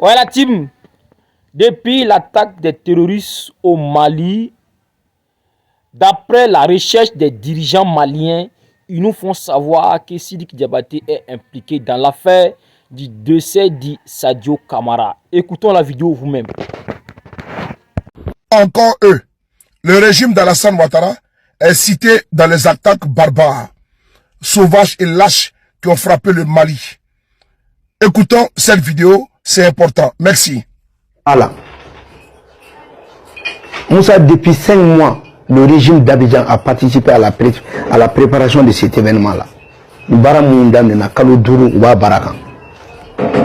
Ouais, la team, depuis l'attaque des terroristes au Mali, d'après la recherche des dirigeants maliens, ils nous font savoir que Sidiki Diabaté est impliqué dans l'affaire du décès de Sadio Camara. Écoutons la vidéo vous-même. Encore eux, le régime d'Alassane Ouattara est cité dans les attaques barbares, sauvages et lâches qui ont frappé le Mali. Écoutons cette vidéo, c'est important. Merci. Allah. Moussa, depuis 5 mois, le régime d'Abidjan a participé à la préparation de cet événement-là. Baramunda na Kalodourou ou Barakan.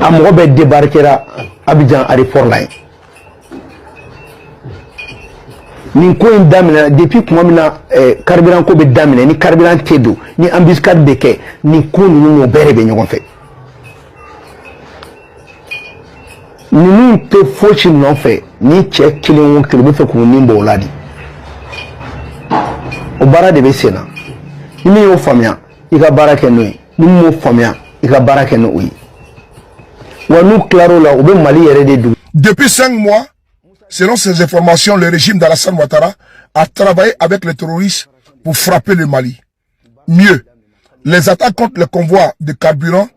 Amobe débarquera Abidjan à Reforlain. Ninko indamina depuis que moi carburant ko be damina ni carburant tedo ni embuscade beke ni ko nous bere be ñogon fait. Nous te fochi non fait ni check kilin won kilo fe ko ni mboladi. O bara de be sena. Ni yo famia ika barake no ni mo famia ika barake no oui. Wa nous claro la o be Mali yere de du. Depuis 5 mois, selon ces informations, le régime d'Alassane Ouattara a travaillé avec les terroristes pour frapper le Mali. Mieux, les attaques contre les convois de carburant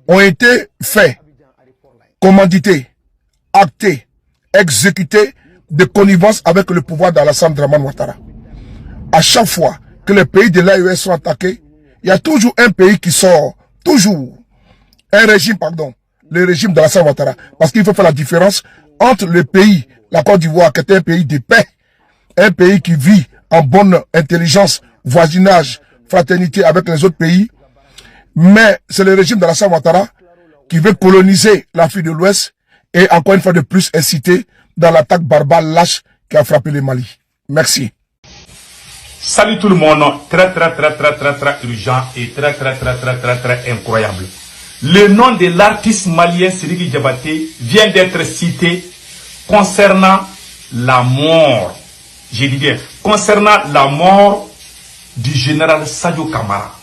ont été faites, commandités, actées, exécutées de connivence avec le pouvoir d'Alassane Draman Ouattara. À chaque fois que les pays de l'AES sont attaqués, il y a toujours un pays qui sort, toujours, un régime, pardon, le régime d'Alassane Ouattara. Parce qu'il faut faire la différence entre le pays, la Côte d'Ivoire, qui est un pays de paix, un pays qui vit en bonne intelligence, voisinage, fraternité avec les autres pays, mais c'est le régime d'Alassane Ouattara qui veut coloniser l'Afrique de l'Ouest et encore une fois de plus inciter dans l'attaque barbare lâche qui a frappé le Mali. Merci. Salut tout le monde, très urgent et très incroyable. Le nom de l'artiste malien Sidiki Diabaté vient d'être cité concernant la mort, je dis bien, concernant la mort du général Sadio Camara.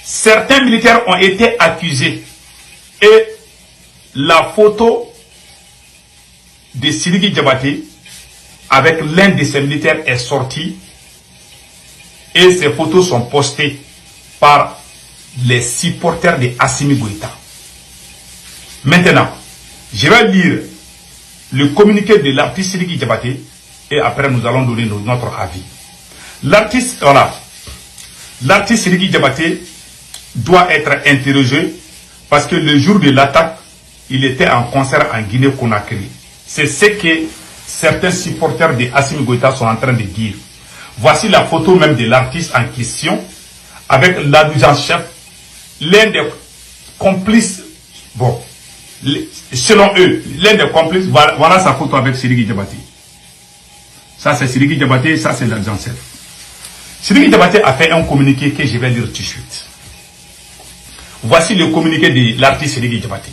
Certains militaires ont été accusés et la photo de Sidiki Diabaté avec l'un de ces militaires est sortie et ces photos sont postées par les supporters de Assimi Goïta. Maintenant, je vais lire le communiqué de l'artiste Sidiki Diabaté et après nous allons donner notre avis. L'artiste, voilà, l'artiste Sidiki Diabaté doit être interrogé parce que le jour de l'attaque, il était en concert en Guinée-Conakry. C'est ce que certains supporters de Assimi Goïta sont en train de dire. Voici la photo même de l'artiste en question avec l'adjudant-chef, l'un des complices, bon, selon eux, l'un des complices, voilà sa photo avec Sidiki Diabaté. Ça c'est Sidiki Diabaté, ça c'est l'adjudant-chef. Sidiki Diabaté a fait un communiqué que je vais lire tout de suite. Voici le communiqué de l'artiste Sidiki Diabaté.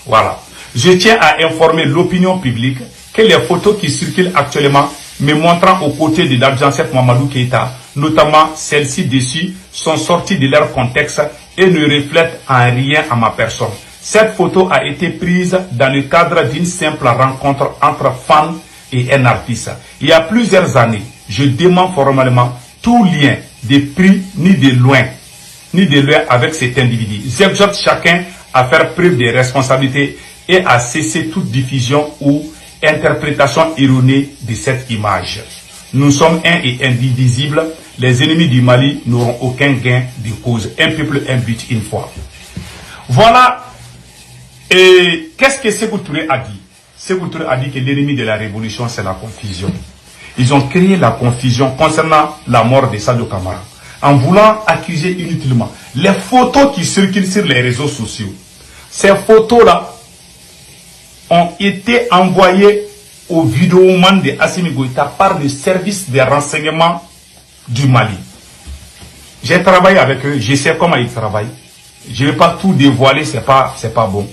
Voilà. Je tiens à informer l'opinion publique que les photos qui circulent actuellement me montrant aux côtés de l'adjudant-chef Mamadou Keïta, notamment celles-ci dessus, sont sorties de leur contexte et ne reflètent en rien à ma personne. Cette photo a été prise dans le cadre d'une simple rencontre entre fans et un artiste. Il y a plusieurs années, je demande formellement tout lien de prix ni de loin avec cet individu. J'exhorte chacun à faire preuve de responsabilité et à cesser toute diffusion ou interprétation erronée de cette image. Nous sommes un et indivisibles. Les ennemis du Mali n'auront aucun gain de cause. Un peuple, un but, une foi. Voilà. Et qu'est-ce que Sékou Touré a dit? Sékou Touré a dit que l'ennemi de la révolution, c'est la confusion. Ils ont créé la confusion concernant la mort de Sadio Camara en voulant accuser inutilement. Les photos qui circulent sur les réseaux sociaux, ces photos-là ont été envoyés aux vidéomans de Assimi Goïta par le service des renseignements du Mali. J'ai travaillé avec eux, je sais comment ils travaillent. Je ne vais pas tout dévoiler, c'est pas bon.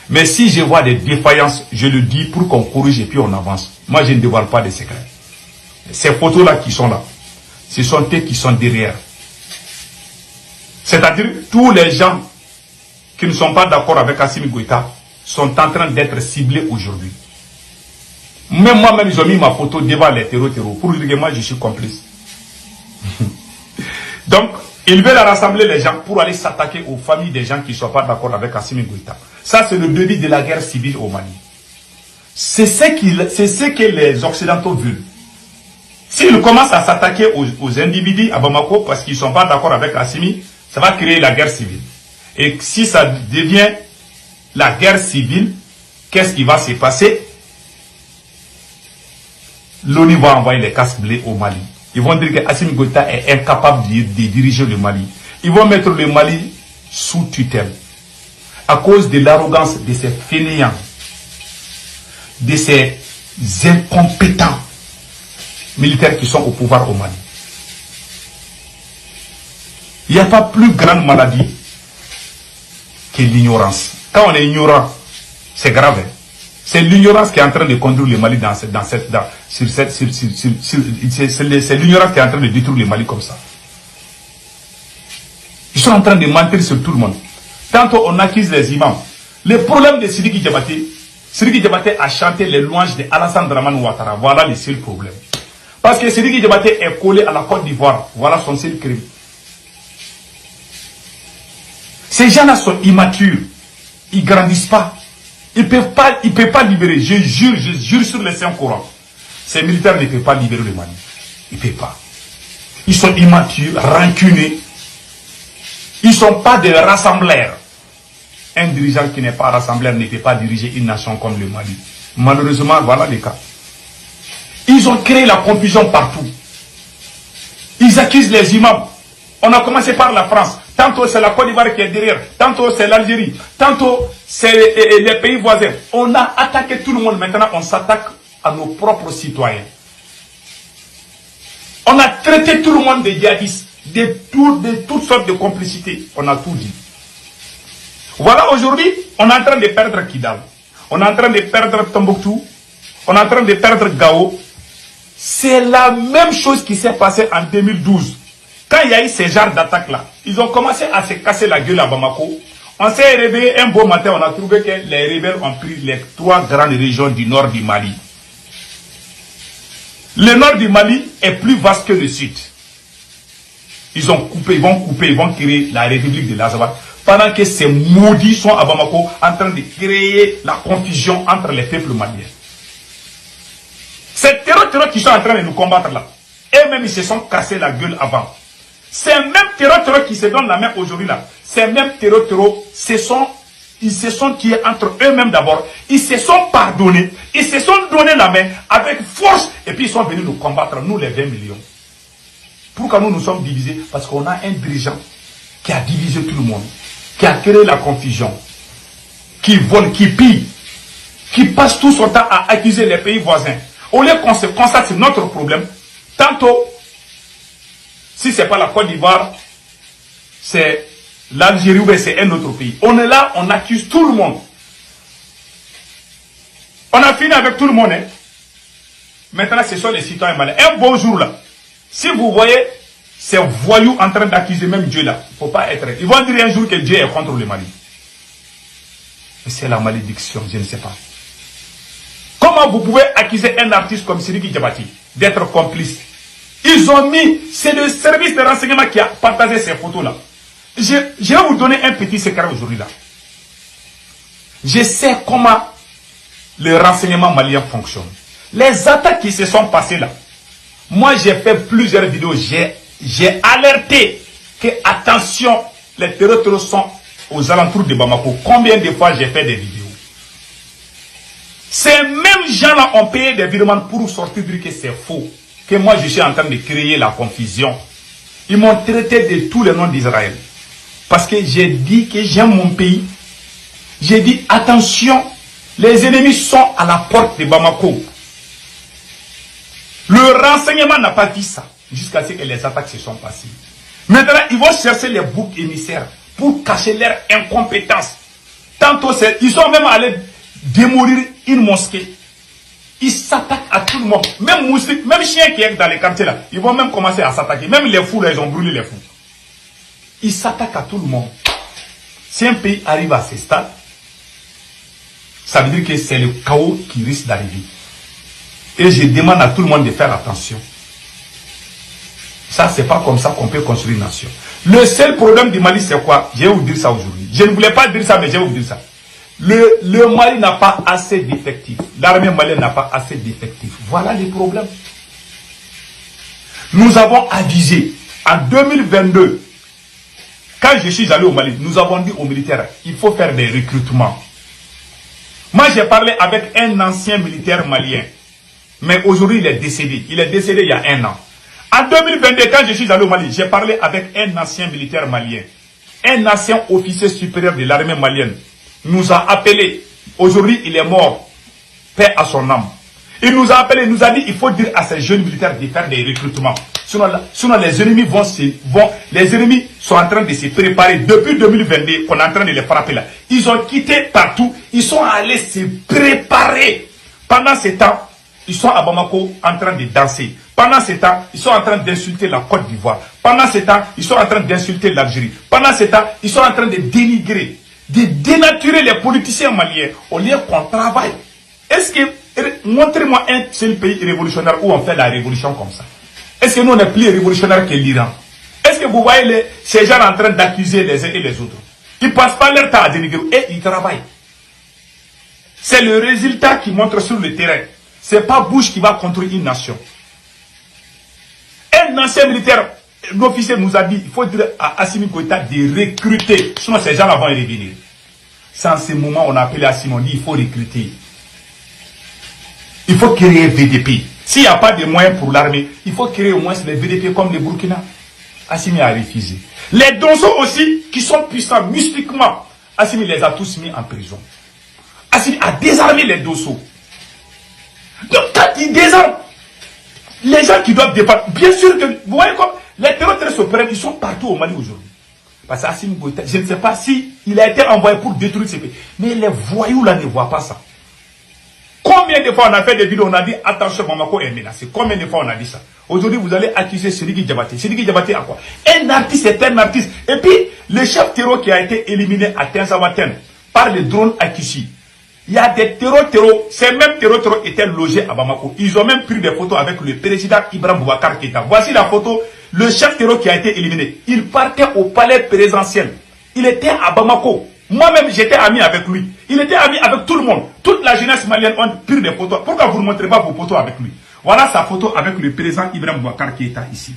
Mais si je vois des défaillances, je le dis pour qu'on corrige et puis on avance. Moi, je ne dévoile pas des secrets. Ces photos-là qui sont là, ce sont eux qui sont derrière. C'est-à-dire tous les gens qui ne sont pas d'accord avec Assimi Goïta sont en train d'être ciblés aujourd'hui. Même moi-même, ils ont mis ma photo devant les terreaux pour dire que moi, je suis complice. Donc, ils veulent rassembler les gens pour aller s'attaquer aux familles des gens qui ne sont pas d'accord avec Assimi Goïta. Ça, c'est le début de la guerre civile au Mali. C'est ce que les Occidentaux veulent. S'ils commencent à s'attaquer aux individus à Bamako parce qu'ils ne sont pas d'accord avec Assimi, ça va créer la guerre civile. Et si ça devient la guerre civile, qu'est-ce qui va se passer? L'ONU va envoyer les casques bleus au Mali. Ils vont dire que Assimi Goïta est incapable de diriger le Mali. Ils vont mettre le Mali sous tutelle. À cause de l'arrogance de ces fainéants, de ces incompétents militaires qui sont au pouvoir au Mali. Il n'y a pas plus grande maladie que l'ignorance. Quand on est ignorant, c'est grave. Hein? C'est l'ignorance qui est en train de conduire le Mali c'est l'ignorance qui est en train de détruire le Mali comme ça. Ils sont en train de mentir sur tout le monde. Tantôt on accuse les imams. Le problème de Sidiki Diabaté a chanté les louanges de Alassane Dramane Ouattara. Voilà le seul problème. Parce que Sidiki Diabaté est collé à la Côte d'Ivoire. Voilà son seul crime. Ces gens-là sont immatures. Ils ne grandissent pas. Ils ne peuvent pas libérer. Je jure sur le Saint-Coran. Ces militaires ne peuvent pas libérer le Mali. Ils ne peuvent pas. Ils sont immatures, rancunés. Ils ne sont pas des rassembleurs. Un dirigeant qui n'est pas rassembleur ne peut pas diriger une nation comme le Mali. Malheureusement, voilà le cas. Ils ont créé la confusion partout. Ils accusent les imams. On a commencé par la France. Tantôt c'est la Côte d'Ivoire qui est derrière. Tantôt c'est l'Algérie. Tantôt c'est les pays voisins. On a attaqué tout le monde. Maintenant on s'attaque à nos propres citoyens. On a traité tout le monde de djihadistes. De toutes sortes de complicités. On a tout dit. Voilà, aujourd'hui, on est en train de perdre Kidal. On est en train de perdre Tombouctou. On est en train de perdre Gao. C'est la même chose qui s'est passée en 2012. Quand il y a eu ces genres d'attaques-là, ils ont commencé à se casser la gueule à Bamako. On s'est réveillé un beau matin, on a trouvé que les rebelles ont pris les 3 grandes régions du nord du Mali. Le nord du Mali est plus vaste que le sud. Ils vont créer la République de l'Azawad. Pendant que ces maudits sont à Bamako en train de créer la confusion entre les peuples maliens. Ces terreurs qui sont en train de nous combattre là, eux-mêmes ils se sont cassés la gueule avant. Ces mêmes terreurs qui se donnent la main aujourd'hui là, ces mêmes terreurs, ils se sont tués entre eux-mêmes d'abord, ils se sont pardonnés, ils se sont donné la main avec force et puis ils sont venus nous combattre, nous les 20 millions. Pourquoi nous sommes divisés? Parce qu'on a un dirigeant qui a divisé tout le monde, qui a créé la confusion, qui vole, qui pille, qui passe tout son temps à accuser les pays voisins. Au lieu qu'on se constate sur notre problème, tantôt, si ce n'est pas la Côte d'Ivoire, c'est l'Algérie ou c'est un autre pays. On est là, on accuse tout le monde. On a fini avec tout le monde. Hein. Maintenant, ce sont les citoyens malins. Un beau jour là, si vous voyez ces voyous en train d'accuser même Dieu là, il ne faut pas être. Ils vont dire un jour que Dieu est contre le Mali. Mais c'est la malédiction, je ne sais pas. Comment vous pouvez accuser un artiste comme Sidiki Diabaté d'être complice? Ils ont mis, c'est le service de renseignement qui a partagé ces photos-là. Je vais vous donner un petit secret aujourd'hui là. Je sais comment le renseignement malien fonctionne. Les attaques qui se sont passées là, moi j'ai fait plusieurs vidéos, j'ai alerté que attention, les terroristes sont aux alentours de Bamako. Combien de fois j'ai fait des vidéos? Ces mêmes gens-là ont payé des virements pour sortir dire que c'est faux. Que moi je suis en train de créer la confusion. Ils m'ont traité de tous les noms d'Israël. Parce que j'ai dit que j'aime mon pays. J'ai dit attention, les ennemis sont à la porte de Bamako. Le renseignement n'a pas dit ça. Jusqu'à ce que les attaques se sont passées. Maintenant, ils vont chercher les boucs émissaires pour cacher leur incompétence. Tantôt, ils sont même allés démolir une mosquée. Ils s'attaquent à tout le monde. Même moustiques, même chiens qui sont dans les quartiers là, ils vont même commencer à s'attaquer. Même les fous là, ils ont brûlé les fous. Ils s'attaquent à tout le monde. Si un pays arrive à ce stade, ça veut dire que c'est le chaos qui risque d'arriver. Et je demande à tout le monde de faire attention. Ça, c'est pas comme ça qu'on peut construire une nation. Le seul problème du Mali, c'est quoi? Je vais vous dire ça aujourd'hui. Je ne voulais pas dire ça, mais je vais vous dire ça. Le Mali n'a pas assez d'effectifs. L'armée malienne n'a pas assez d'effectifs. Voilà les problèmes. Nous avons avisé en 2022, quand je suis allé au Mali, nous avons dit aux militaires, il faut faire des recrutements. Moi, j'ai parlé avec un ancien militaire malien. Mais aujourd'hui, il est décédé. Il est décédé il y a 1 an. En 2022, quand je suis allé au Mali, j'ai parlé avec un ancien militaire malien. Un ancien officier supérieur de l'armée malienne. Nous a appelé. Aujourd'hui, il est mort. Paix à son âme. Il nous a appelé, il nous a dit, il faut dire à ces jeunes militaires de faire des recrutements. Sinon les ennemis les ennemis sont en train de se préparer. Depuis 2022, qu'on est en train de les frapper là. Ils ont quitté partout. Ils sont allés se préparer. Pendant ce temps, ils sont à Bamako en train de danser. Pendant ce temps, ils sont en train d'insulter la Côte d'Ivoire. Pendant ce temps, ils sont en train d'insulter l'Algérie. Pendant ce temps, ils sont en train de dénigrer, de dénaturer les politiciens maliens au lieu qu'on travaille. Est-ce que, montrez-moi un seul pays révolutionnaire où on fait la révolution comme ça. Est-ce que nous on est plus révolutionnaire que l'Iran? Est-ce que vous voyez ces gens en train d'accuser les uns et les autres? Ils ne passent pas leur temps à dénigrer et ils travaillent. C'est le résultat qui montre sur le terrain. Ce n'est pas Bush qui va construire une nation. Un ancien militaire, l'officier nous a dit, il faut dire à Assimi Goïta de recruter. Sinon ces gens-là vont y revenir. C'est en ce moment on a appelé Assimi, on dit il faut recruter. Il faut créer VDP. S'il n'y a pas de moyens pour l'armée, il faut créer au moins les VDP comme les Burkina. Assimi a refusé. Les Donso aussi, qui sont puissants mystiquement, Assimi les a tous mis en prison. Assimi a désarmé les Donso. Donc quand il désarme, les gens qui doivent défendre, bien sûr que, vous voyez comme les terroristes opérants, ils sont partout au Mali aujourd'hui. Parce qu'Assimi Goïta, je ne sais pas si il a été envoyé pour détruire ces pays. Mais les voyous là ne voient pas ça. Combien de fois on a fait des vidéos, on a dit attention, Bamako est menacé. Combien de fois on a dit ça? Aujourd'hui, vous allez accuser Sidiki Diabaté. Sidiki Diabaté à quoi? Un artiste est un artiste. Et puis, le chef terror qui a été éliminé à Tenzawaten par le drone Akishi. Il y a des terreaux. Ces mêmes terreaux étaient logés à Bamako. Ils ont même pris des photos avec le président Ibrahim Boubacar Keïta. Voici la photo. Le chef terror qui a été éliminé. Il partait au palais présidentiel. Il était à Bamako. Moi-même, j'étais ami avec lui. Il était ami avec tout le monde. Toute la jeunesse malienne a pris des photos. Pourquoi vous ne montrez pas vos photos avec lui? Voilà sa photo avec le président Ibrahim Boubacar Keïta ici.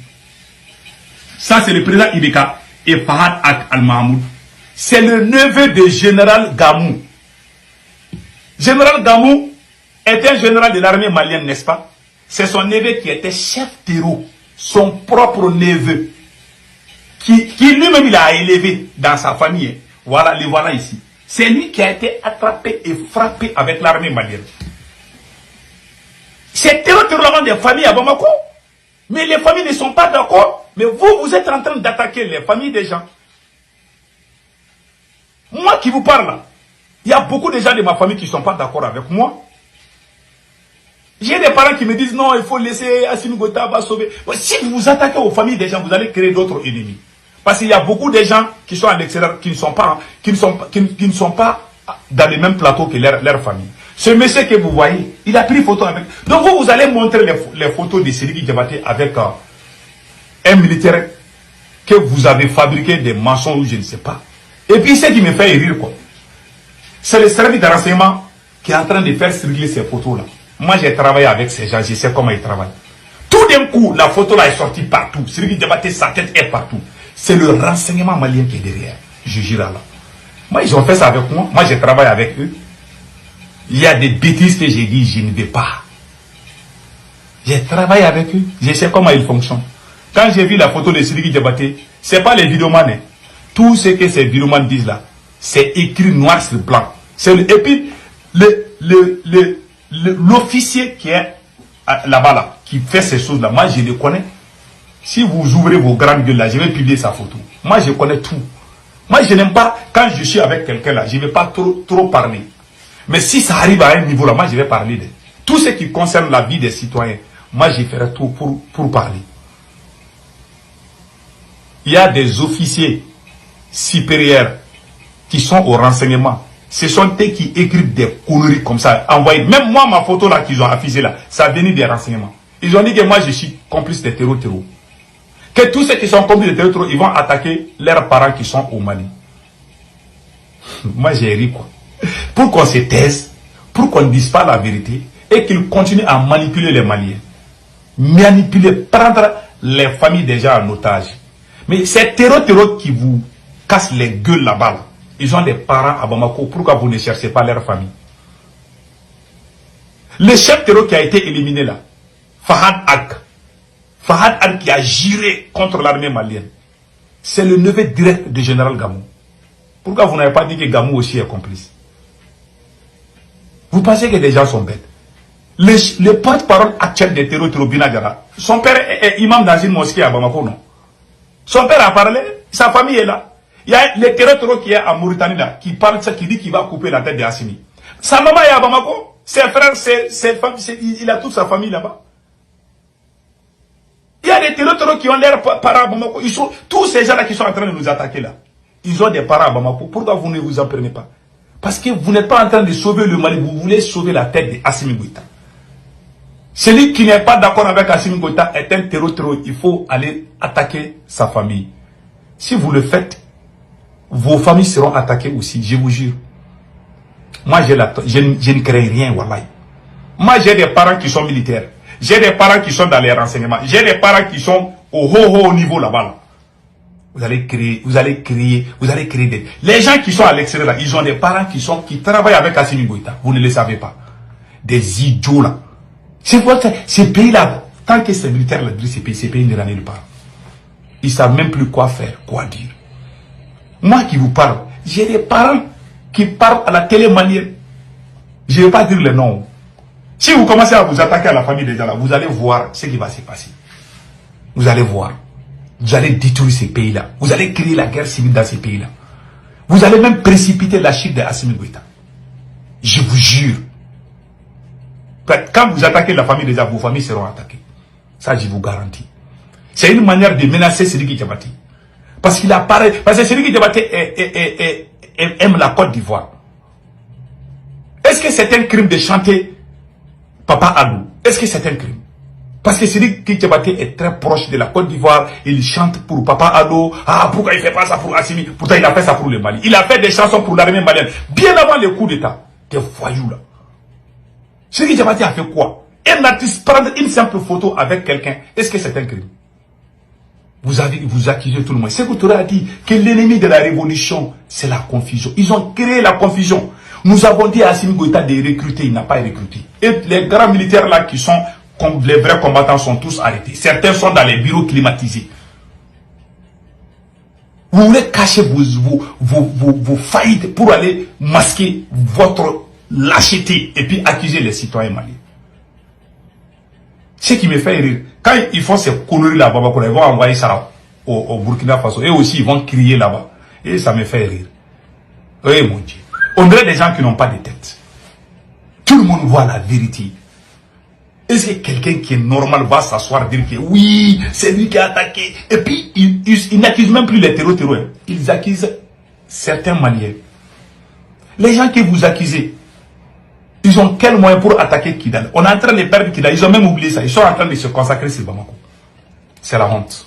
Ça, c'est le président Ibeka et Fahad Al-Mahmoud. C'est le neveu de général Gamou. Général Gamou est un général de l'armée malienne, n'est-ce pas? C'est son neveu qui était chef terreau. Son propre neveu. Qui lui-même il a élevé dans sa famille. Voilà, les voilà ici. C'est lui qui a été attrapé et frappé avec l'armée malienne. Ces terroristes ont des familles à Bamako. Mais les familles ne sont pas d'accord. Mais vous êtes en train d'attaquer les familles des gens. Moi qui vous parle, il y a beaucoup de gens de ma famille qui ne sont pas d'accord avec moi. J'ai des parents qui me disent non, il faut laisser Assimi Goïta va sauver. Si vous attaquez aux familles des gens, vous allez créer d'autres ennemis. Parce qu'il y a beaucoup de gens qui sont à l'extérieur, qui ne sont pas dans le même plateau que leur famille. Ce monsieur que vous voyez, il a pris photo avec. Donc vous allez montrer les photos de Sidiki Diabaté avec un militaire que vous avez fabriqué des mensonges ou je ne sais pas. Et puis ce qui me fait rire quoi. C'est le service de renseignement qui est en train de faire circuler ces photos-là. Moi j'ai travaillé avec ces gens, je sais comment ils travaillent. Tout d'un coup, la photo là est sortie partout. Sidiki Diabaté, sa tête est partout. C'est le renseignement malien qui est derrière. Je jure là. Moi, ils ont fait ça avec moi. Moi, j'ai travaillé avec eux. Il y a des bêtises que j'ai dit, je ne vais pas. J'ai travaillé avec eux. Je sais comment ils fonctionnent. Quand j'ai vu la photo de Sidiki Diabaté, ce n'est pas les vidéomans. Hein. Tout ce que ces vidéomans disent là, c'est écrit noir sur blanc. Et puis, l'officier qui est là-bas, là, qui fait ces choses-là, moi, je le connais. Si vous ouvrez vos grandes gueules là, je vais publier sa photo. Moi, je connais tout. Moi, je n'aime pas, quand je suis avec quelqu'un là, je ne vais pas trop parler. Mais si ça arrive à un niveau là, moi, je vais parler de tout ce qui concerne la vie des citoyens. Moi, je ferai tout pour parler. Il y a des officiers supérieurs qui sont au renseignement. Ce sont eux qui écrivent des conneries comme ça. Envoyez. Même moi, ma photo là qu'ils ont affichée là, ça a venu des renseignements. Ils ont dit que moi, je suis complice des terreaux. Que tous ceux qui sont complices des terreaux, ils vont attaquer leurs parents qui sont au Mali. Moi, j'ai ri quoi. Pour qu'on se taise, pour qu'on ne dise pas la vérité et qu'ils continuent à manipuler les Maliens. Manipuler, prendre les familles déjà en otage. Mais ces terreaux qui vous cassent les gueules là-bas, là, ils ont des parents à Bamako. Pourquoi vous ne cherchez pas leur famille? Le chef terreau qui a été éliminé là, Fahad Ag qui a juré contre l'armée malienne, c'est le neveu direct du général Gamou. Pourquoi vous n'avez pas dit que Gamou aussi est complice? Vous pensez que les gens sont bêtes? Le porte-parole actuel des terreaux Binagara, son père est imam dans une mosquée à Bamako, non? Son père a parlé, sa famille est là. Il y a le terreau qui est en Mauritanie là, qui parle de ça, qui dit qu'il va couper la tête de Assimi. Sa maman est à Bamako, ses frères, ses femmes, il a toute sa famille là-bas. Il y a des terreaux qui ont l'air parents à Bamako. Tous ces gens là qui sont en train de nous attaquer là, ils ont des parents à Bamako. Pourquoi vous ne vous en prenez pas? Parce que vous n'êtes pas en train de sauver le Mali, vous voulez sauver la tête de Assimi Goïta. Celui qui n'est pas d'accord avec Assimi Goïta est un terreau. Il faut aller attaquer sa famille. Si vous le faites, vos familles seront attaquées aussi, je vous jure. Moi, je ne crains rien, wallahi. Moi, j'ai des parents qui sont militaires. J'ai des parents qui sont dans les renseignements. J'ai des parents qui sont au haut niveau là-bas. Là. Vous allez créer des... Les gens qui sont à l'extérieur, ils ont des parents qui travaillent avec Assimi Goïta. Vous ne le savez pas. Des idiots là. C'est quoi ces pays-là? Tant que ces militaires là disent ces pays ne l'annulent pas. Ils ne savent même plus quoi faire, quoi dire. Moi qui vous parle, j'ai des parents qui parlent à la télé malienne. Je ne vais pas dire le nom. Si vous commencez à vous attaquer à la famille des gens là, vous allez voir ce qui va se passer. Vous allez voir. Vous allez détruire ces pays-là. Vous allez créer la guerre civile dans ces pays-là. Vous allez même précipiter la chute de Assimi Goïta. Je vous jure. Quand vous attaquez la famille des gens, vos familles seront attaquées. Ça, je vous garantis. C'est une manière de menacer Sidiki Diabaté. Parce qu'il apparaît. Parce que Sidiki Diabaté aime la Côte d'Ivoire. Est-ce que c'est un crime de chanter Papa Alou? Est-ce que c'est un crime? Parce que Sidiki Diabaté est très proche de la Côte d'Ivoire. Il chante pour Papa Alou. Ah, pourquoi il ne fait pas ça pour Assimi? Pourtant, il a fait ça pour le Mali. Il a fait des chansons pour l'armée malienne. Bien avant le coup d'État. Des voyous là. Sidiki Diabaté a fait quoi? Un artiste prendre une simple photo avec quelqu'un. Est-ce que c'est un crime? Vous accusez tout le monde. Sékou Touré a dit que l'ennemi de la révolution, c'est la confusion. Ils ont créé la confusion. Nous avons dit à Assimi Goïta de recruter, il n'a pas recruté. Et les grands militaires là qui sont, comme les vrais combattants, sont tous arrêtés. Certains sont dans les bureaux climatisés. Vous voulez cacher vos faillites pour aller masquer votre lâcheté et puis accuser les citoyens maliens. Ce qui me fait rire, quand ils font ces conneries là-bas, ils vont envoyer ça au Burkina Faso. Et aussi, ils vont crier là-bas. Et ça me fait rire. Oui, mon Dieu. On dirait des gens qui n'ont pas de tête. Tout le monde voit la vérité. Est-ce que quelqu'un qui est normal va s'asseoir et dire que oui, c'est lui qui a attaqué? Et puis, ils n'accusent même plus les terreaux. Ils accusent certains Maliens. Les gens que vous accusez, ils ont quel moyen pour attaquer Kidal? On est en train de perdre Kidal. Ils ont même oublié ça. Ils sont en train de se consacrer sur Bamako. C'est la honte.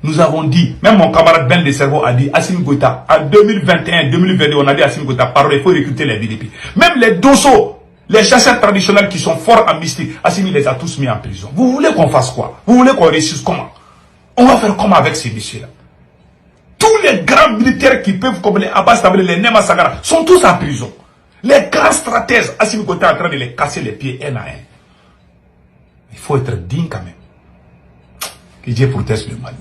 Nous avons dit, même mon camarade Ben de Cerveau a dit, Assimi Goïta, en 2021, 2022, on a dit à Assimi Goïta, parole, il faut recruter les BDP. Même les Dosso, les chasseurs traditionnels qui sont forts en mystique, Assimi les a tous mis en prison. Vous voulez qu'on fasse quoi? Vous voulez qu'on réussisse comment? On va faire comment avec ces messieurs-là? Tous les grands militaires qui peuvent, comme les Abbas Tabele, les Nema Sagara, sont tous en prison. Les grands stratèges, Assimi Goïta est en train de les casser les pieds un à un. Il faut être digne quand même. Que Dieu protège le Mali.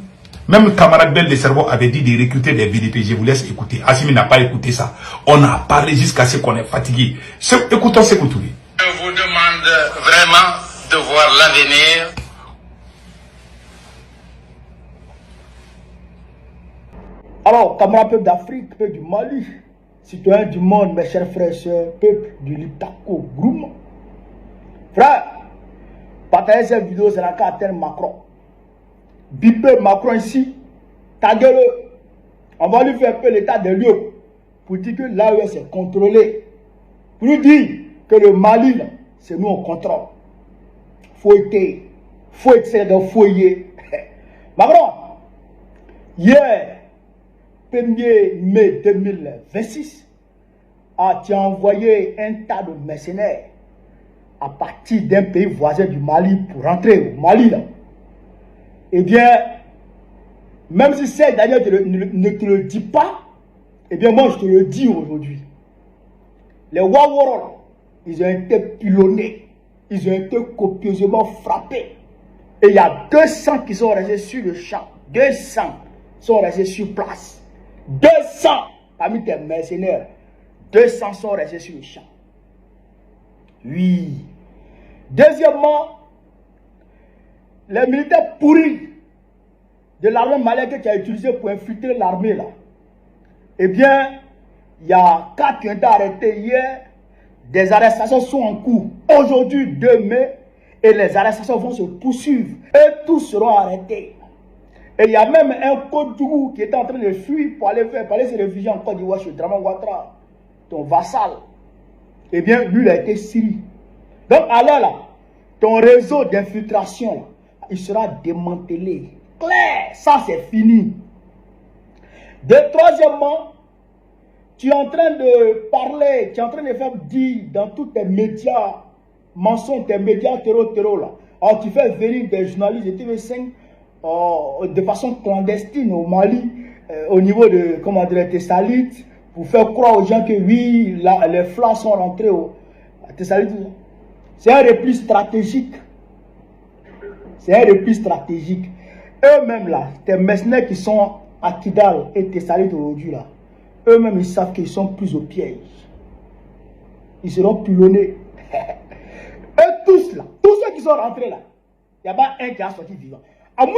Même le camarade Bel de Cerveau avait dit de recruter des BDP. Je vous laisse écouter. Assimi n'a pas écouté ça. On a parlé jusqu'à ce qu'on est fatigué. Écoutons Sékou Touré. Je vous demande vraiment de voir l'avenir. Alors, camarades peuple d'Afrique, peuple du Mali, citoyens du monde, mes chers frères et sœurs, peuple du Liptako Groom. Frère, partagez cette vidéo, c'est la carte Macron. Bipez Macron ici, taguez-le. On va lui faire un peu l'état des lieux. pour dire que l'AES est contrôlé. Pour nous dire que le Mali, c'est nous en contrôle. Faut être dans le foyer. Macron, hier, 1er mai 2026, tu as envoyé un tas de mercenaires à partir d'un pays voisin du Mali pour rentrer au Mali. Là. Eh bien, même si c'est Daniel ne te le dit pas, eh bien moi je te le dis aujourd'hui. Les Waworo, ils ont été pilonnés, ils ont été copieusement frappés. Et il y a 200 qui sont restés sur le champ. 200 sont restés sur place. 200 parmi tes mercenaires. 200 sont restés sur le champ. Oui. Deuxièmement, les militaires pourris de l'armée malienne que tu as utilisé pour infiltrer l'armée là. Eh bien, il y a 4 qui ont été arrêtés hier. Des arrestations sont en cours aujourd'hui, 2 mai. Et les arrestations vont se poursuivre. Et tous seront arrêtés. Et il y a même un Côte-Dougou qui était en train de fuir pour aller se réfugier en Côte d'Ivoire chez Draman Ouattara, ton vassal. Eh bien, lui, il a été Syrie. Donc, alors là, ton réseau d'infiltration, il sera démantelé. Claire, ça c'est fini. Troisièmement, tu es en train de parler, tu es en train de faire dire dans tous tes médias, mensonges, tes médias terreau là. Alors tu fais venir des journalistes de TV5 de façon clandestine au Mali, au niveau de, comment dire, Tessalit, pour faire croire aux gens que oui, là, les flats sont rentrés à Tessalit. C'est un repli stratégique. C'est un repli stratégique. Eux-mêmes là, tes mercenaires qui sont à Kidal et Tessalit aujourd'hui là, eux-mêmes ils savent qu'ils sont plus au piège. Ils seront pilonnés. Eux tous là, tous ceux qui sont rentrés là, il n'y a pas un qui a sorti vivant. À moins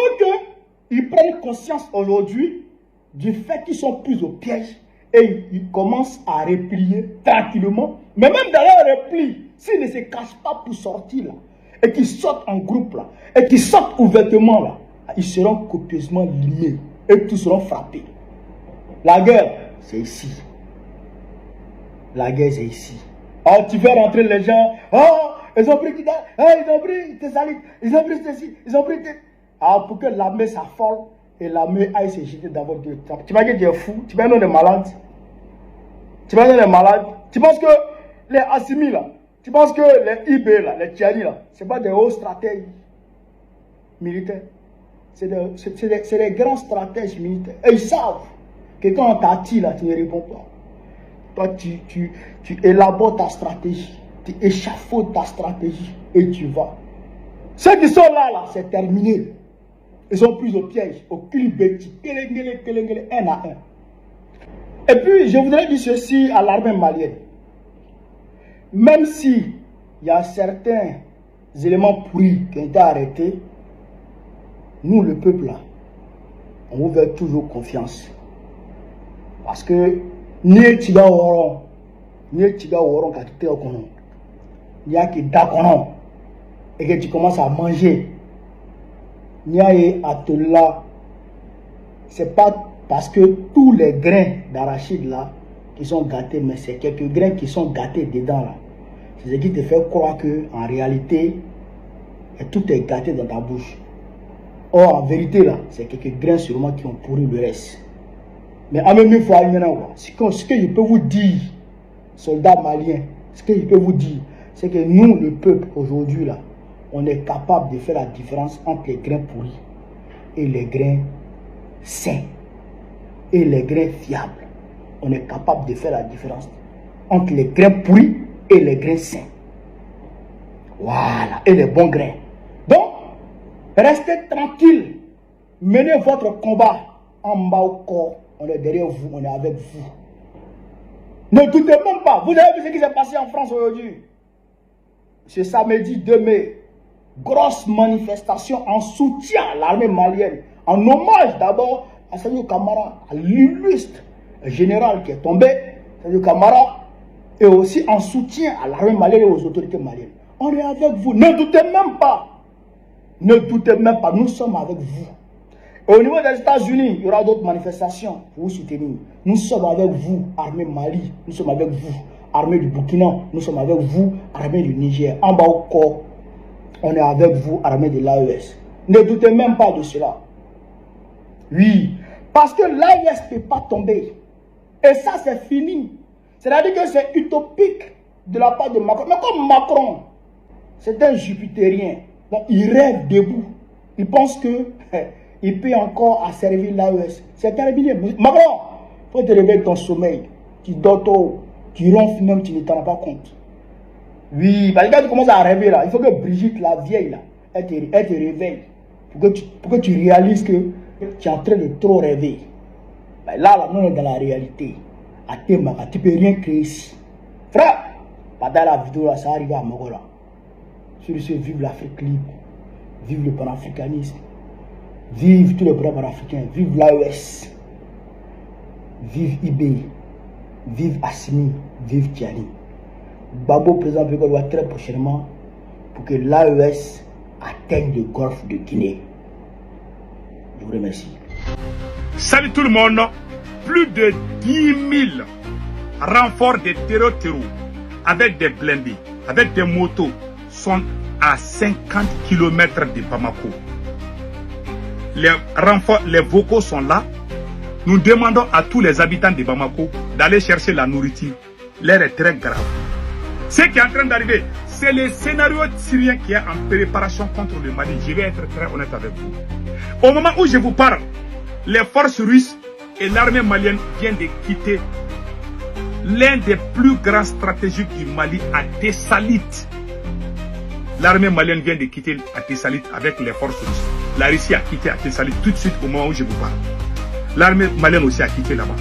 qu'ils prennent conscience aujourd'hui du fait qu'ils sont plus au piège et ils commencent à replier tranquillement. Mais même dans leur repli, s'ils ne se cachent pas pour sortir là, et qu'ils sortent en groupe là, et qu'ils sortent ouvertement là, ils seront copieusement limés et tous seront frappés. La guerre, c'est ici. La guerre, c'est ici. Alors tu fais rentrer les gens, ils ont pris Kidal, ils ont pris Tessalit, ils ont pris ceci, ils ont pris... Alors pour que l'armée s'affole et l'armée aille se jeter dans votre deux. Tu m'as dit que tu es fou, tu m'as donné des malades. Tu m'as donné des malades. Tu penses que les Assimi là, tu penses que les IB là, les Tchani là, ce n'est pas des hauts stratèges militaires. C'est des grands stratèges militaires. Et ils savent que quand on t'attire là, tu ne réponds pas. Toi, tu élabores ta stratégie, tu échafaudes ta stratégie et tu vas. Ceux qui sont là, c'est terminé. Ils sont pris au piège, au clibeti, un à un. Et puis, je voudrais dire ceci à l'armée malienne. Même si il y a certains éléments pourris qui ont été arrêtés, nous, le peuple, là, on vous fait toujours confiance. Parce que, ni Tiga Woron, ni Tiga Woron, ni a qui d'akonon, et que tu commences à manger, ni a là, c'est pas parce que tous les grains d'arachide là, qui sont gâtés, mais c'est quelques grains qui sont gâtés dedans là. C'est ce qui te fait croire que, en réalité, tout est gâté dans ta bouche. Or, en vérité, là, c'est quelques grains sûrement qui ont pourri le reste. Mais en même temps, ce que je peux vous dire, soldats maliens, ce que je peux vous dire, c'est que nous, le peuple, aujourd'hui, là, on est capable de faire la différence entre les grains pourris et les grains sains et les grains fiables. On est capable de faire la différence entre les grains pourris et les grains sains. Voilà, et les bons grains. Donc, restez tranquille. Menez votre combat en bas au corps. On est derrière vous, on est avec vous. Ne doutez même pas. Vous avez vu ce qui s'est passé en France aujourd'hui. Ce samedi 2 mai, grosse manifestation en soutien à l'armée malienne. En hommage d'abord à Sadio Kamara, à l'illustre général qui est tombé, Sadio Kamara, et aussi en soutien à l'armée malienne et aux autorités maliennes. On est avec vous. Ne doutez même pas. Ne doutez même pas. Nous sommes avec vous. Au niveau des États-Unis, il y aura d'autres manifestations pour vous soutenir. Nous sommes avec vous, armée Mali. Nous sommes avec vous, armée du Burkina. Nous sommes avec vous, armée du Niger. En bas au corps, on est avec vous, armée de l'AES. Ne doutez même pas de cela. Oui, parce que l'AES ne peut pas tomber. Et ça, c'est fini. C'est-à-dire que c'est utopique de la part de Macron. Mais comme Macron, c'est un jupitérien. Donc, il rêve debout. Il pense que il peut encore asservir l'AES. C'est terminé. Macron, il faut te réveiller de ton sommeil. Tu dors tôt, tu ronfles même, tu ne t'en rends pas compte. Oui, parce que quand tu commences à rêver là, il faut que Brigitte, la vieille là, elle te réveille. Pour que tu réalises que tu es en train de trop rêver. Mais là, nous on est dans la réalité. À Temaka, tu ne peux rien créer ici. Frère, pendant la vidéo là, ça arrive à Mogola. Sur ce, vive l'Afrique libre. Vive le panafricanisme. Vive tous les braves africains. Vive l'AES. Vive IB. Vive Assimi. Vive Tiani. Babo présente le Gaulois très prochainement pour que l'AES atteigne le golfe de Guinée. Je vous remercie. Salut tout le monde. Plus de 10 000 renforts de terreau avec des blindés, avec des motos sont à 50 km de Bamako. Les renforts, les vocaux sont là. Nous demandons à tous les habitants de Bamako d'aller chercher la nourriture. L'air est très grave. Ce qui est en train d'arriver, c'est le scénario syrien qui est en préparation contre le Mali. Je vais être très honnête avec vous. Au moment où je vous parle, les forces russes et l'armée malienne viennent de quitter l'un des plus grands stratégiques du Mali à Tessalit. L'armée malienne vient de quitter à Tessalit avec les forces russes. La Russie a quitté à Tessalit tout de suite au moment où je vous parle. L'armée malienne aussi a quitté là-bas.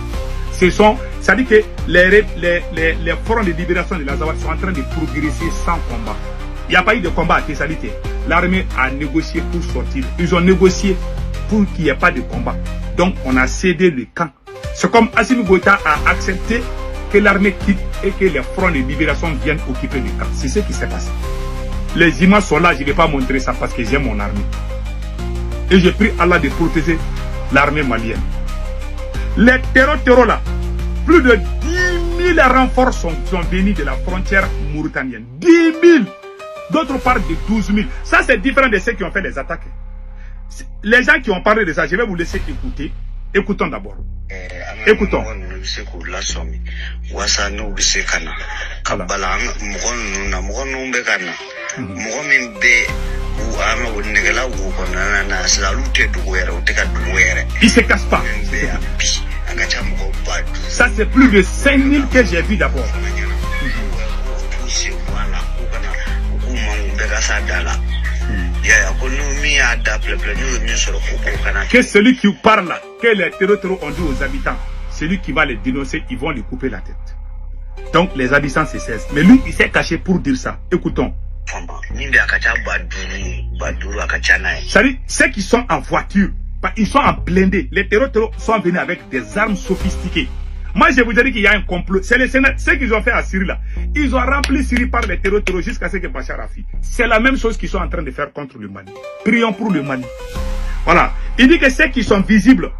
Ça dit que les fronts de libération de l'Azawad sont en train de progresser sans combat. Il n'y a pas eu de combat à Tessalit. L'armée a négocié pour sortir. Ils ont négocié pour qu'il n'y ait pas de combat. Donc on a cédé le camp. C'est comme Assimi Goïta a accepté que l'armée quitte et que les fronts de libération viennent occuper le camp. C'est ce qui s'est passé. Les images sont là, je ne vais pas montrer ça parce que j'aime mon armée. Et je prie Allah de protéger l'armée malienne. Les terreaux là, plus de 10 000 renforts sont venus de la frontière mauritanienne. 10 000. D'autres parlent de 12 000. Ça, c'est différent de ceux qui ont fait les attaques. Les gens qui ont parlé de ça, je vais vous laisser écouter. Écoutons d'abord. Écoutons. Il se casse pas. Ça, c'est plus de 5000 que j'ai vu d'abord. Que celui qui parle là, que les terreaux ont dit aux habitants, celui qui va les dénoncer, ils vont lui couper la tête. Donc les habitants se cessent. Mais lui, il s'est caché pour dire ça. Écoutons. C'est-à-dire, ceux qui sont en voiture, ils sont en blindé. Les terreaux sont venus avec des armes sophistiquées. Moi, je vous dis qu'il y a un complot. C'est le Sénat, ce qu'ils ont fait à Syrie là. Ils ont rempli Syrie par les terreaux jusqu'à ce que Bachar a fait. C'est la même chose qu'ils sont en train de faire contre le Mali. Prions pour le Mali. Voilà. Il dit que ceux qui sont visibles,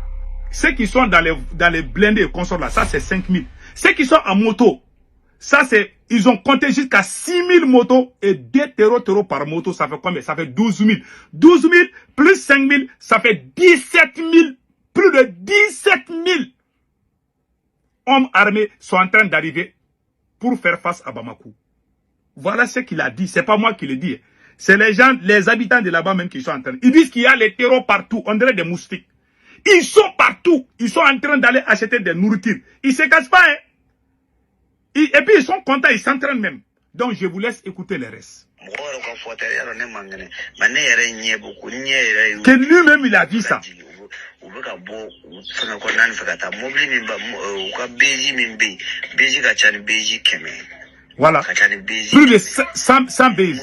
ceux qui sont dans les blindés et consorts là, ça c'est 5000. Ceux qui sont en moto, ça c'est, ils ont compté jusqu'à 6000 motos et 2 terreaux par moto, ça fait combien? Ça fait 12 000. 12 000 plus 5000, ça fait 17 000. Plus de 17 000 hommes armés sont en train d'arriver pour faire face à Bamako. Voilà ce qu'il a dit. C'est pas moi qui le dis. C'est les gens, les habitants de là-bas même qui sont en train. Ils disent qu'il y a les terreaux partout. On dirait des moustiques. Ils sont partout. Ils sont en train d'aller acheter des nourritures. Ils se cassent pas, hein. Et puis ils sont contents, ils s'entraînent même. Donc je vous laisse écouter les restes. Que lui-même il a dit ça. Voilà. Plus de 100 baies.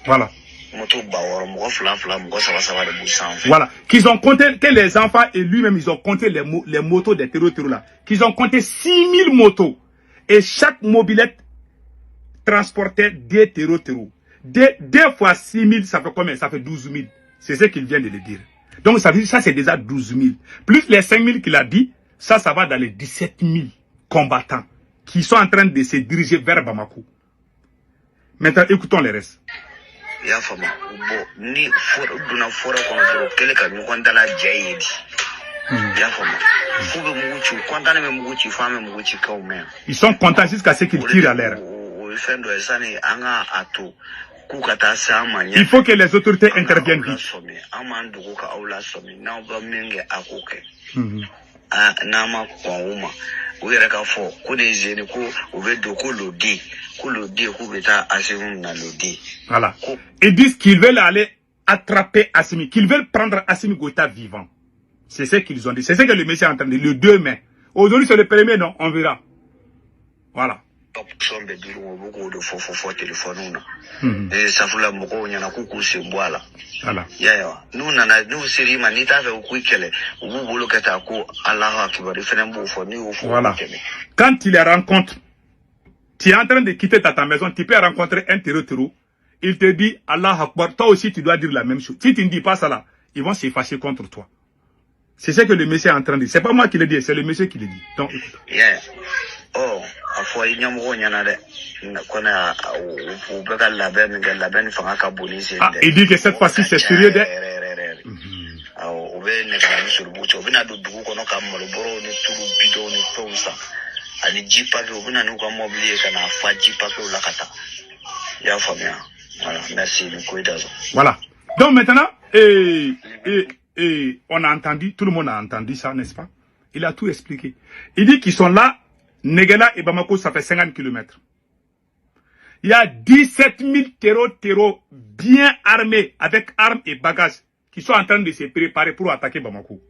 Voilà. Voilà, qu'ils ont compté, que les enfants et lui-même, ils ont compté les motos des terreaux là. Qu'ils ont compté 6000 motos. Et chaque mobilette transportait des terreaux. Deux fois 6000, ça fait combien? Ça fait 12 000. C'est ce qu'il vient de le dire. Donc ça veut dire ça c'est déjà 12 000. Plus les 5 000 qu'il a dit, ça va dans les 17 000 combattants qui sont en train de se diriger vers Bamako. Maintenant, écoutons les restes. Ils sont contents jusqu'à ce qu'ils tirent à l'air. Il faut que les autorités interviennent vite. Voilà. Ils disent qu'ils veulent aller attraper Assimi, qu'ils veulent prendre Assimi Goïta vivant. C'est ce qu'ils ont dit. C'est ce que le monsieur est en train de dire. Le 2 mai. Aujourd'hui, c'est le 1er, non? On verra. Voilà. Voilà. Quand tu les rencontres, tu es en train de quitter ta maison, tu peux rencontrer un terreau. Il te dit Allah Akbar. Toi aussi, tu dois dire la même chose. Si tu ne dis pas ça là, ils vont s'effacer contre toi. C'est ce que le monsieur est en train de dire. C'est pas moi qui le dis, c'est le monsieur qui le dit. Donc, oh, il dit que cette fois-ci c'est sérieux. Voilà. Donc maintenant, on a entendu, tout le monde a entendu ça, n'est-ce pas? Il a tout expliqué. Il dit qu'ils sont là, Negela et Bamako, ça fait 50 km. Il y a 17 000 terreaux bien armés, avec armes et bagages, qui sont en train de se préparer pour attaquer Bamako.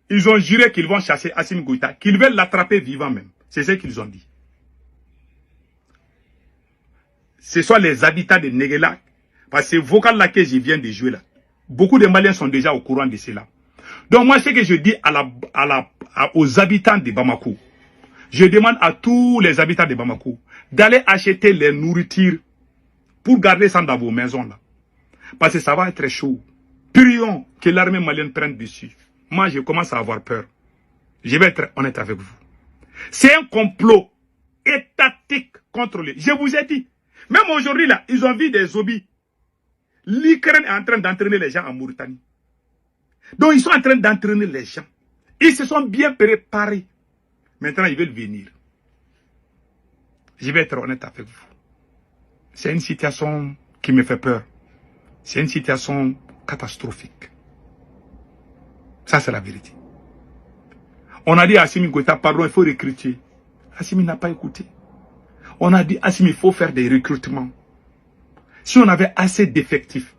Ils ont juré qu'ils vont chasser Assimi Goïta, qu'ils veulent l'attraper vivant même. C'est ce qu'ils ont dit. Ce sont les habitants de Negela, parce que ce vocal là que je viens de jouer là, beaucoup de Maliens sont déjà au courant de cela. Donc moi, ce que je dis aux habitants de Bamako, je demande à tous les habitants de Bamako d'aller acheter les nourritures pour garder ça dans vos maisons là. Parce que ça va être chaud. Prions que l'armée malienne prenne dessus. Moi, je commence à avoir peur. Je vais être honnête avec vous. C'est un complot étatique contre les... Je vous ai dit. Même aujourd'hui là, ils ont vu des zombies. L'Ukraine est en train d'entraîner les gens en Mauritanie. Donc ils sont en train d'entraîner les gens. Ils se sont bien préparés. Maintenant ils veulent venir. Je vais être honnête avec vous. C'est une situation qui me fait peur. C'est une situation catastrophique. Ça c'est la vérité. On a dit à Assimi Goïta, pardon, il faut recruter. Assimi n'a pas écouté. On a dit Assimi, il faut faire des recrutements. Si on avait assez d'effectifs.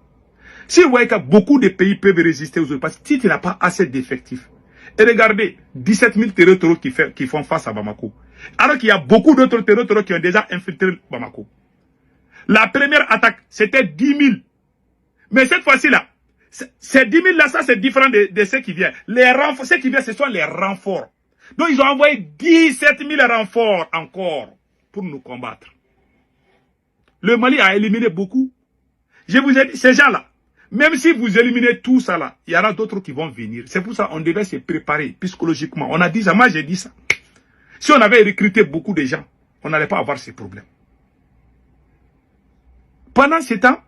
Si vous voyez que beaucoup de pays peuvent résister aux autres, parce que si tu n'as pas assez d'effectifs. Et regardez, 17 000 terreaux qui font face à Bamako. Alors qu'il y a beaucoup d'autres terreaux qui ont déjà infiltré Bamako. La première attaque, c'était 10 000. Mais cette fois-ci-là, ces 10 000 là, ça c'est différent de ceux qui viennent. Les renforts, ceux qui viennent, ce sont les renforts. Donc ils ont envoyé 17 000 renforts encore pour nous combattre. Le Mali a éliminé beaucoup. Je vous ai dit, ces gens-là, même si vous éliminez tout ça là, il y aura d'autres qui vont venir. C'est pour ça qu'on devait se préparer psychologiquement. On a dit ça, moi j'ai dit ça. Si on avait recruté beaucoup de gens, on n'allait pas avoir ces problèmes. Pendant ce temps,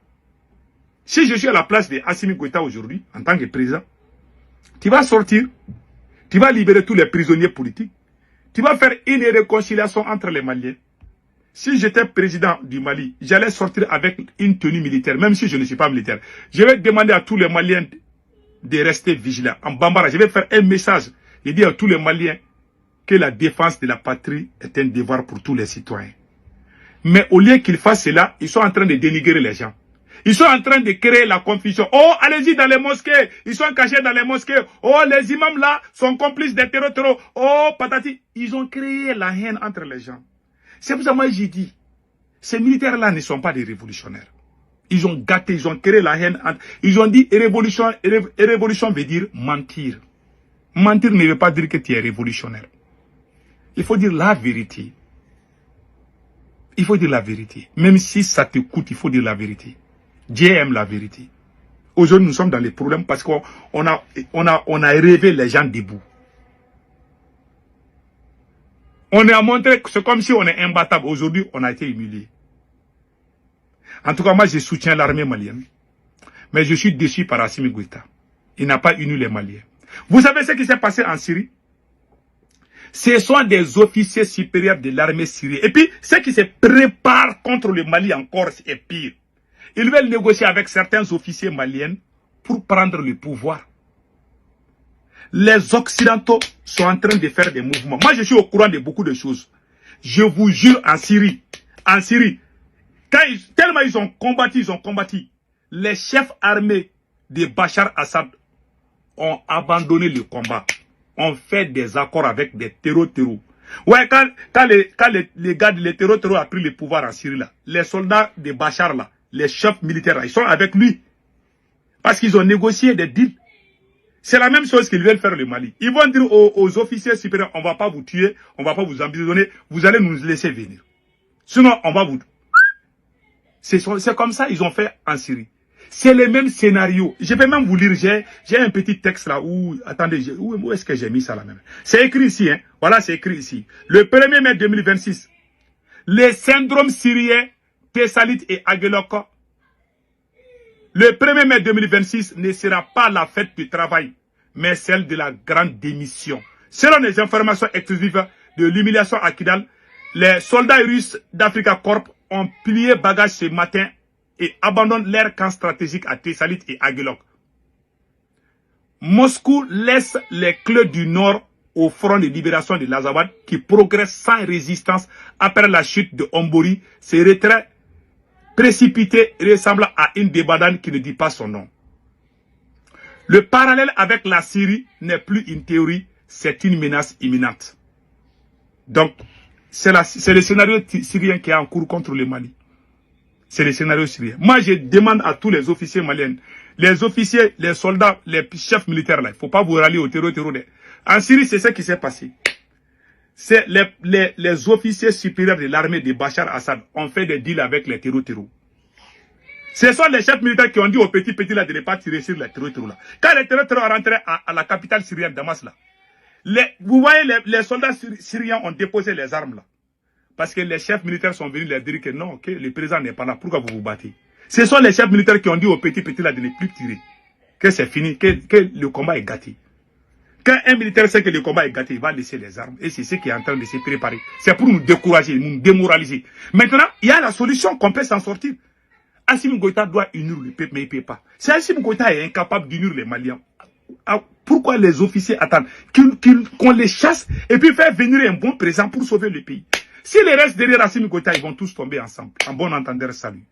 si je suis à la place de Assimi Goïta aujourd'hui, en tant que président, tu vas sortir, tu vas libérer tous les prisonniers politiques, tu vas faire une réconciliation entre les Maliens. Si j'étais président du Mali, j'allais sortir avec une tenue militaire, même si je ne suis pas militaire. Je vais demander à tous les Maliens de rester vigilants. En Bambara, je vais faire un message. Je dis à tous les Maliens que la défense de la patrie est un devoir pour tous les citoyens. Mais au lieu qu'ils fassent cela, ils sont en train de dénigrer les gens. Ils sont en train de créer la confusion. Oh, allez-y dans les mosquées. Ils sont cachés dans les mosquées. Oh, les imams là sont complices des terreaux. Oh, patati. Ils ont créé la haine entre les gens. C'est pour ça que moi j'ai dit, ces militaires-là ne sont pas des révolutionnaires. Ils ont gâté, ils ont créé la haine. Ils ont dit révolution veut dire mentir. Mentir ne veut pas dire que tu es révolutionnaire. Il faut dire la vérité. Il faut dire la vérité. Même si ça te coûte, il faut dire la vérité. Dieu aime la vérité. Aujourd'hui, nous sommes dans les problèmes parce qu'on a rêvé les gens debout. On a montré que c'est comme si on est imbattable. Aujourd'hui, on a été humilié. En tout cas, moi, je soutiens l'armée malienne. Mais je suis déçu par Assimi Goïta. Il n'a pas uni les Maliens. Vous savez ce qui s'est passé en Syrie? Ce sont des officiers supérieurs de l'armée syrienne. Et puis, ceux qui se préparent contre le Mali encore, c'est pire. Ils veulent négocier avec certains officiers maliens pour prendre le pouvoir. Les Occidentaux sont en train de faire des mouvements. Moi, je suis au courant de beaucoup de choses. Je vous jure, en Syrie, tellement ils ont combattu, les chefs armés de Bachar Assad ont abandonné le combat. On fait des accords avec des terreaux. Ouais, quand les gars, les terreaux ont pris le pouvoir en Syrie, là, les soldats de Bachar, là, les chefs militaires, là, ils sont avec lui. Parce qu'ils ont négocié des deals. C'est la même chose qu'ils veulent faire le Mali. Ils vont dire aux officiers supérieurs, on ne va pas vous tuer, on ne va pas vous emprisonner, vous allez nous laisser venir. Sinon, on va vous... C'est comme ça ils ont fait en Syrie. C'est le même scénario. Je vais même vous lire, j'ai un petit texte là où... Attendez, où est-ce que j'ai mis ça là même? C'est écrit ici, hein. Voilà, c'est écrit ici. Le 1er mai 2026, les syndromes syriens, Tessalit et Aguelok, le 1er mai 2026 ne sera pas la fête du travail, mais celle de la grande démission. Selon les informations exclusives de l'humiliation à Kidal, les soldats russes d'Africa Corp ont plié bagages ce matin et abandonnent leur camp stratégique à Tessalit et Aguelok. Moscou laisse les clés du Nord au front de libération de l'Azawad qui progresse sans résistance après la chute de Ombori. Ce retrait précipité ressemble à une débandade qui ne dit pas son nom. Le parallèle avec la Syrie n'est plus une théorie, c'est une menace imminente. Donc, c'est le scénario syrien qui est en cours contre le Mali. C'est le scénario syrien. Moi, je demande à tous les officiers maliens, les officiers, les soldats, les chefs militaires, là, il ne faut pas vous rallier au terreau. En Syrie, c'est ce qui s'est passé. C'est les officiers supérieurs de l'armée de Bachar Assad ont fait des deals avec les terreaux. Ce sont les chefs militaires qui ont dit aux petits là de ne pas tirer sur les terreaux là. Quand les terreaux sont rentrés à la capitale syrienne, Damas là, vous voyez les soldats syriens ont déposé les armes là. Parce que les chefs militaires sont venus leur dire que non, que le président n'est pas là, pourquoi vous vous battez? Ce sont les chefs militaires qui ont dit aux petits là de ne plus tirer. Que c'est fini, que le combat est gâté. Quand un militaire sait que le combat est gâté, il va laisser les armes. Et c'est ce qui est en train de se préparer. C'est pour nous décourager, nous démoraliser. Maintenant, il y a la solution qu'on peut s'en sortir. Assimi Goïta doit unir le peuple, mais il ne peut pas. Si Assimi Goïta est incapable d'unir les Maliens, pourquoi les officiers attendent qu'on les chasse et puis faire venir un bon président pour sauver le pays? Si les restes derrière Assimi Goïta, ils vont tous tomber ensemble. En bon entendeur, salut.